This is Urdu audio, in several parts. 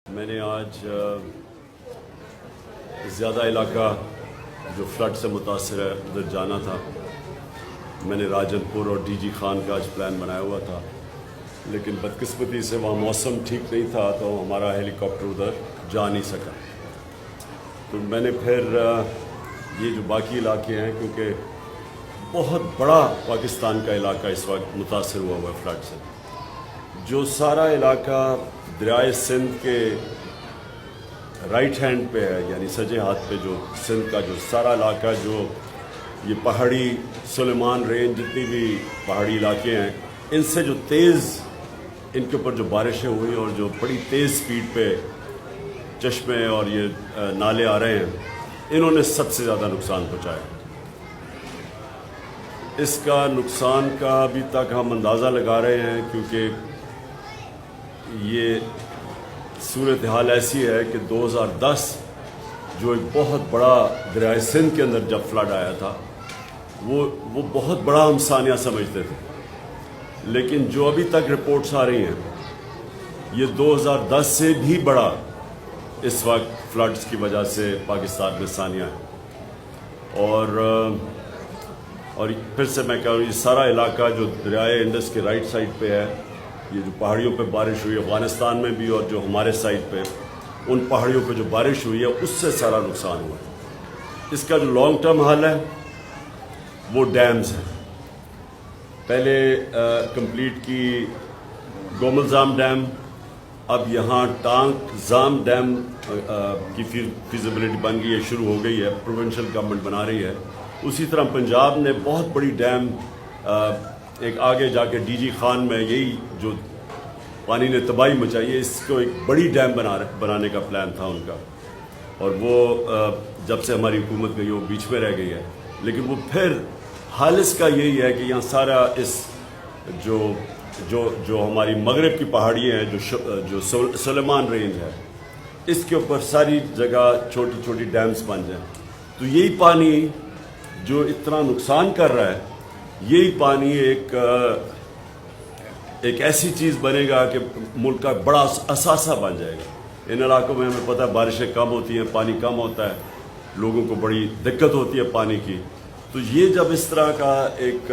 میں نے آج زیادہ علاقہ جو فلڈ سے متاثر ہے ادھر جانا تھا. میں نے راجن پور اور ڈی جی خان کا آج پلان بنایا ہوا تھا، لیکن بدقسمتی سے وہاں موسم ٹھیک نہیں تھا تو ہمارا ہیلی کاپٹر ادھر جا نہیں سکا. تو میں نے پھر یہ جو باقی علاقے ہیں، کیونکہ بہت بڑا پاکستان کا علاقہ اس وقت متاثر ہوا ہے فلڈ سے، جو سارا علاقہ دریائے سندھ کے رائٹ ہینڈ پہ ہے، یعنی سجے ہاتھ پہ جو سندھ کا جو سارا علاقہ، جو یہ پہاڑی سلیمان رینج جتنی بھی پہاڑی علاقے ہیں، ان سے جو تیز ان کے اوپر جو بارشیں ہوئی اور جو بڑی تیز سپیڈ پہ چشمے اور یہ نالے آ رہے ہیں، انہوں نے سب سے زیادہ نقصان پہنچایا. اس کا نقصان کا ابھی تک ہم اندازہ لگا رہے ہیں، کیونکہ یہ صورتحال ایسی ہے کہ 2010 جو ایک بہت بڑا دریائے سندھ کے اندر جب فلڈ آیا تھا، وہ بہت بڑا ہم ثانیہ سمجھتے تھے، لیکن جو ابھی تک رپورٹس آ رہی ہیں یہ 2010 سے بھی بڑا اس وقت فلڈز کی وجہ سے پاکستان میں ثانیہ ہے. اور پھر سے میں کہہ رہا ہوں، یہ سارا علاقہ جو دریائے انڈس کے رائٹ سائڈ پہ ہے، یہ جو پہاڑیوں پہ بارش ہوئی ہے افغانستان میں بھی، اور جو ہمارے سائڈ پہ ان پہاڑیوں پہ جو بارش ہوئی ہے اس سے سارا نقصان ہوا ہے. اس کا جو لانگ ٹرم حل ہے وہ ڈیمز ہیں. پہلے کمپلیٹ کی گومل زام ڈیم، اب یہاں ٹانک زام ڈیم کی فیزیبلٹی بن گئی ہے، شروع ہو گئی ہے، پروونشل گورنمنٹ بنا رہی ہے. اسی طرح پنجاب نے بہت بڑی ڈیم ایک آگے جا کے ڈی جی خان میں، یہی جو پانی نے تباہی مچائی ہے، اس کو ایک بڑی ڈیم بنانے کا پلان تھا ان کا، اور وہ جب سے ہماری حکومت گئی وہ بیچ میں رہ گئی ہے. لیکن وہ پھر حال اس کا یہی ہے کہ یہاں سارا اس جو ہماری مغرب کی پہاڑیاں ہیں، جو سلیمان رینج ہے، اس کے اوپر ساری جگہ چھوٹی چھوٹی ڈیمز بن جائیں. تو یہی پانی جو اتنا نقصان کر رہا ہے، یہی پانی ایک ایسی چیز بنے گا کہ ملک کا بڑا اثاثہ بن جائے گا. ان علاقوں میں ہمیں پتہ ہے بارشیں کم ہوتی ہیں، پانی کم ہوتا ہے، لوگوں کو بڑی دقت ہوتی ہے پانی کی. تو یہ جب اس طرح کا ایک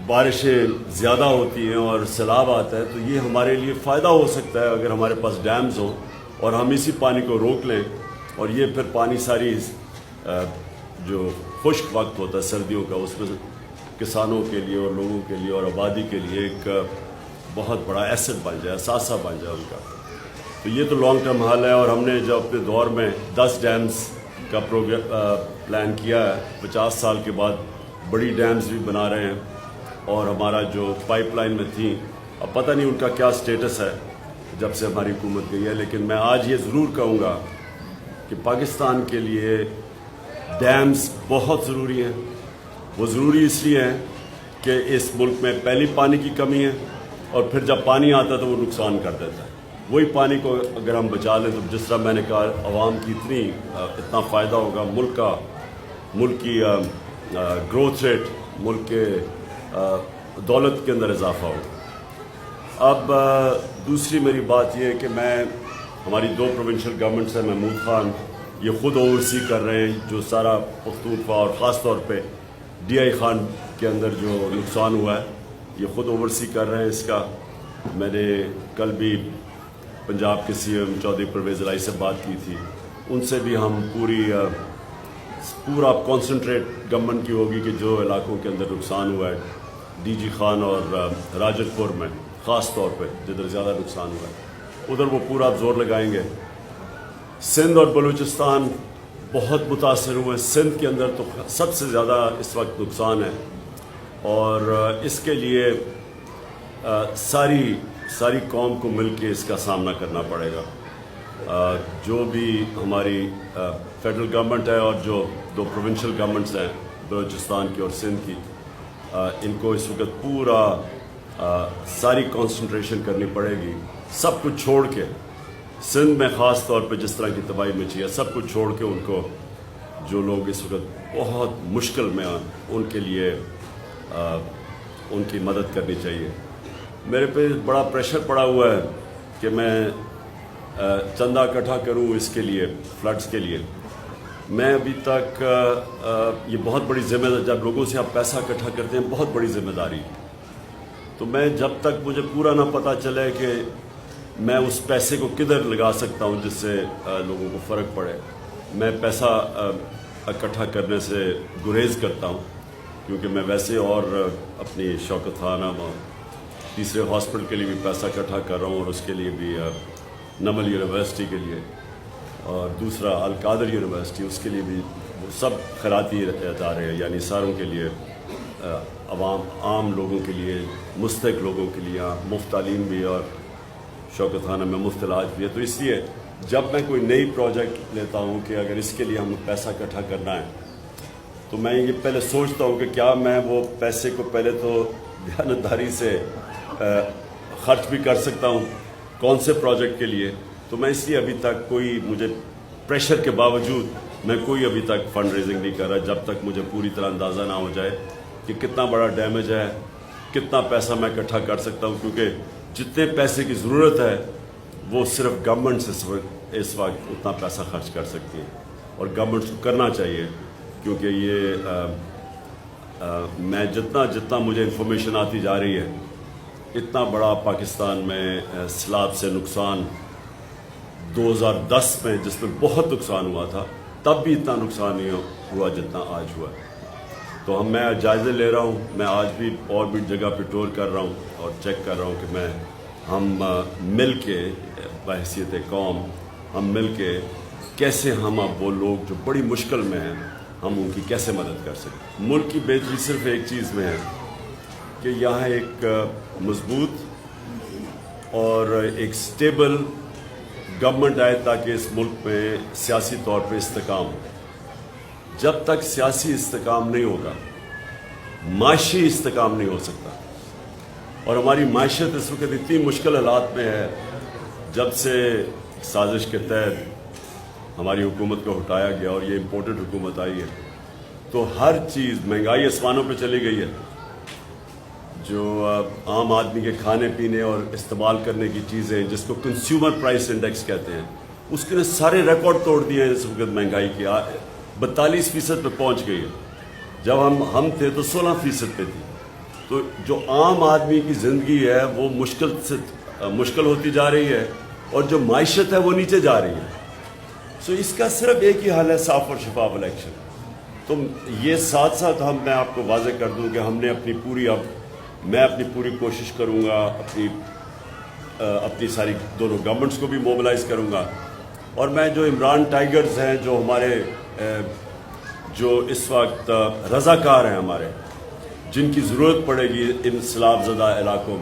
بارشیں زیادہ ہوتی ہیں اور سیلاب آتا ہے، تو یہ ہمارے لیے فائدہ ہو سکتا ہے اگر ہمارے پاس ڈیمز ہوں اور ہم اسی پانی کو روک لیں. اور یہ پھر پانی ساری جو خشک وقت ہوتا ہے سردیوں کا، اس میں کسانوں کے لیے اور لوگوں کے لیے اور آبادی کے لیے ایک بہت بڑا ایسٹ بن جائے، اثاثہ بن جائے ان کا. تو یہ تو لانگ ٹرم حل ہے. اور ہم نے جو اپنے دور میں 10 ڈیمز کا پلان کیا ہے، 50 سال کے بعد بڑی ڈیمز بھی بنا رہے ہیں. اور ہمارا جو پائپ لائن میں تھیں، اب پتہ نہیں ان کا کیا سٹیٹس ہے جب سے ہماری حکومت گئی ہے. لیکن میں آج یہ ضرور کہوں گا کہ پاکستان کے لیے ڈیمز بہت ضروری ہیں. وہ ضروری اس لیے ہیں کہ اس ملک میں پہلی پانی کی کمی ہے، اور پھر جب پانی آتا ہے تو وہ نقصان کر دیتا ہے. وہی پانی کو اگر ہم بچا لیں تو جس طرح میں نے کہا، عوام کی اتنا فائدہ ہوگا، ملک کی گروتھ ریٹ، ملک کے دولت کے اندر اضافہ ہوگا. اب دوسری میری بات یہ ہے کہ ہماری 2 پروونشل گورنمنٹس ہیں، محمود خان یہ خود اوورسی کر رہے ہیں جو سارا پختونخوا اور خاص طور پہ ڈی آئی خان کے اندر جو نقصان ہوا ہے، یہ خود اوورسی کر رہے ہیں اس کا. میں نے کل بھی پنجاب کے سی ایم چودھری پرویز الہی سے بات کی تھی، ان سے بھی ہم پورا کانسنٹریٹ گورنمنٹ کی ہوگی کہ جو علاقوں کے اندر نقصان ہوا ہے، ڈی جی خان اور راجن پور میں خاص طور پہ جدھر زیادہ نقصان ہوا ہے، ادھر وہ پورا زور لگائیں گے. سندھ اور بلوچستان بہت متاثر ہوئے. سندھ کے اندر تو سب سے زیادہ اس وقت نقصان ہے، اور اس کے لیے ساری قوم کو مل کے اس کا سامنا کرنا پڑے گا. جو بھی ہماری فیڈرل گورنمنٹ ہے اور جو 2 پروونشل گورنمنٹس ہیں بلوچستان کی اور سندھ کی، ان کو اس وقت پورا ساری کنسنٹریشن کرنی پڑے گی. سب کچھ چھوڑ کے، سندھ میں خاص طور پہ جس طرح کی تباہی مچی ہے، سب کچھ چھوڑ کے ان کو، جو لوگ اس وقت بہت مشکل میں ہیں، ان کے لیے ان کی مدد کرنی چاہیے. میرے پہ بڑا پریشر پڑا ہوا ہے کہ میں چندہ اکٹھا کروں اس کے لیے، فلڈز کے لیے. میں ابھی تک یہ بہت بڑی ذمہ داری، جب لوگوں سے آپ پیسہ اکٹھا کرتے ہیں بہت بڑی ذمہ داری، تو میں جب تک مجھے پورا نہ پتہ چلے کہ میں اس پیسے کو کدھر لگا سکتا ہوں جس سے لوگوں کو فرق پڑے، میں پیسہ اکٹھا کرنے سے گریز کرتا ہوں. کیونکہ میں ویسے اور اپنی شوکت خانہ تیسرے ہاسپٹل کے لیے بھی پیسہ اکٹھا کر رہا ہوں، اور اس کے لیے بھی نمل یونیورسٹی کے لیے، اور دوسرا القادر یونیورسٹی، اس کے لیے بھی سب خیراتی ادارے ہیں، یعنی ساروں کے لیے، عام لوگوں کے لیے، مستحق لوگوں کے لیے مفت تعلیم بھی، اور شوکت خانہ میں مفت علاج بھی ہے. تو اس لیے جب میں کوئی نئی پروجیکٹ لیتا ہوں کہ اگر اس کے لیے ہم پیسہ اکٹھا کرنا ہے، تو میں یہ پہلے سوچتا ہوں کہ کیا میں وہ پیسے کو پہلے تو دیانتداری سے خرچ بھی کر سکتا ہوں کون سے پروجیکٹ کے لیے. تو میں اس لیے ابھی تک کوئی، مجھے پریشر کے باوجود میں کوئی ابھی تک فنڈ ریزنگ نہیں کر رہا جب تک مجھے پوری طرح اندازہ نہ ہو جائے کہ کتنا بڑا ڈیمیج ہے، کتنا پیسہ میں اکٹھا کر سکتا ہوں. کیونکہ جتنے پیسے کی ضرورت ہے وہ صرف گورنمنٹ سے اس وقت اتنا پیسہ خرچ کر سکتی ہے، اور گورنمنٹ کو کرنا چاہیے. کیونکہ یہ میں جتنا مجھے انفارمیشن آتی جا رہی ہے، اتنا بڑا پاکستان میں سیلاب سے نقصان 2010 میں، جس میں بہت نقصان ہوا تھا، تب بھی اتنا نقصان نہیں ہوا جتنا آج ہوا. تو میں جائزے لے رہا ہوں، میں آج بھی اور بھی جگہ پہ ٹور کر رہا ہوں اور چیک کر رہا ہوں کہ ہم مل کے بحیثیت قوم، ہم مل کے کیسے ہم اب وہ لوگ جو بڑی مشکل میں ہیں، ہم ان کی کیسے مدد کر سکیں. ملک کی بہتری صرف ایک چیز میں ہے کہ یہاں ایک مضبوط اور ایک سٹیبل گورنمنٹ آئے تاکہ اس ملک میں سیاسی طور پہ استحکام ہو. جب تک سیاسی استحکام نہیں ہوگا، معاشی استحکام نہیں ہو سکتا. اور ہماری معیشت اس وقت اتنی مشکل حالات میں ہے، جب سے سازش کے تحت ہماری حکومت کو ہٹایا گیا اور یہ امپورٹڈ حکومت آئی ہے، تو ہر چیز، مہنگائی آسمانوں پہ چلی گئی ہے. جو عام آدمی کے کھانے پینے اور استعمال کرنے کی چیزیں، جس کو کنزیومر پرائس انڈیکس کہتے ہیں، اس کے نے سارے ریکارڈ توڑ دیے ہیں. اس وقت مہنگائی کی 42% پہ پہنچ گئی ہے. جب ہم تھے تو 16% پہ تھی. تو جو عام آدمی کی زندگی ہے وہ مشکل ہوتی جا رہی ہے، اور جو معیشت ہے وہ نیچے جا رہی ہے. سو اس کا صرف ایک ہی حل ہے، صاف اور شفاف الیکشن. تو یہ ساتھ ساتھ میں آپ کو واضح کر دوں کہ ہم نے میں اپنی پوری کوشش کروں گا، اپنی ساری دونوں گورنمنٹس کو بھی موبلائز کروں گا. اور میں جو عمران ٹائیگرز ہیں، جو ہمارے جو اس وقت رضاکار ہیں ہمارے، جن کی ضرورت پڑے گی ان سیلاب زدہ علاقوں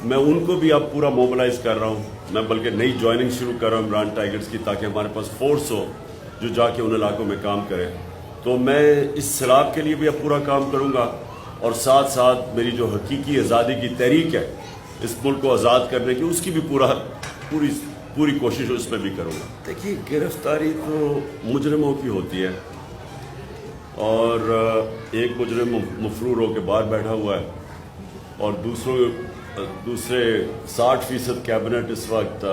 میں ان کو بھی اب پورا موبلائز کر رہا ہوں. میں بلکہ نئی جوائننگ شروع کر رہا ہوں عمران ٹائیگرز کی، تاکہ ہمارے پاس فورس ہو جو جا کے ان علاقوں میں کام کرے. تو میں اس سیلاب کے لیے بھی اب پورا کام کروں گا، اور ساتھ ساتھ میری جو حقیقی آزادی کی تحریک ہے، اس ملک کو آزاد کرنے کی، اس کی بھی پوری کوشش اس میں بھی کروں گا. دیکھیے، گرفتاری تو مجرموں کی ہوتی ہے، اور ایک مجرم مفرور ہو کے باہر بیٹھا ہوا ہے، اور دوسرے 60% کیبنٹ اس وقت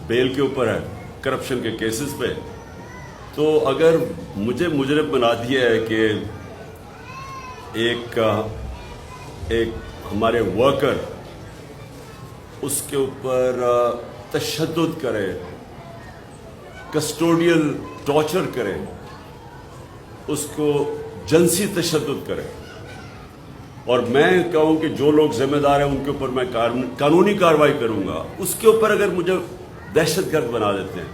بیل کے اوپر ہے کرپشن کے کیسز پہ. تو اگر مجھے مجرم بنا دیا ہے کہ ایک ہمارے ورکر اس کے اوپر تشدد کرے، کسٹوڈیل ٹارچر کرے، اس کو جنسی تشدد کرے، اور میں کہوں کہ جو لوگ ذمہ دار ہیں ان کے اوپر میں قانونی کارروائی کروں گا، اس کے اوپر اگر مجھے دہشت گرد بنا دیتے ہیں،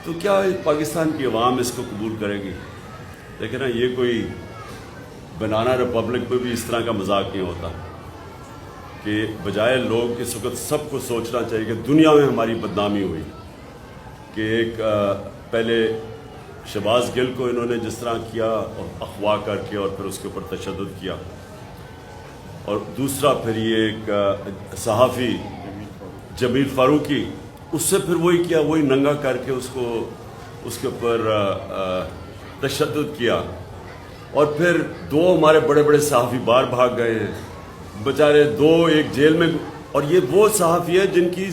تو کیا پاکستان کی عوام اس کو قبول کرے گی؟ لیکن یہ کوئی بنانا ریپبلک میں بھی اس طرح کا مذاق نہیں ہوتا کہ بجائے لوگ اس وقت سب کو سوچنا چاہیے کہ دنیا میں ہماری بدنامی ہوئی کہ ایک پہلے شہباز گل کو انہوں نے جس طرح کیا اور اغوا کر کے اور پھر اس کے اوپر تشدد کیا، اور دوسرا پھر یہ ایک صحافی جمیل فاروقی، اس سے پھر وہی کیا، وہی ننگا کر کے اس کے اوپر تشدد کیا. اور پھر 2 ہمارے بڑے بڑے صحافی باہر بھاگ گئے ہیں بیچارے، 2 ایک جیل میں اور یہ وہ صحافی ہے جن کی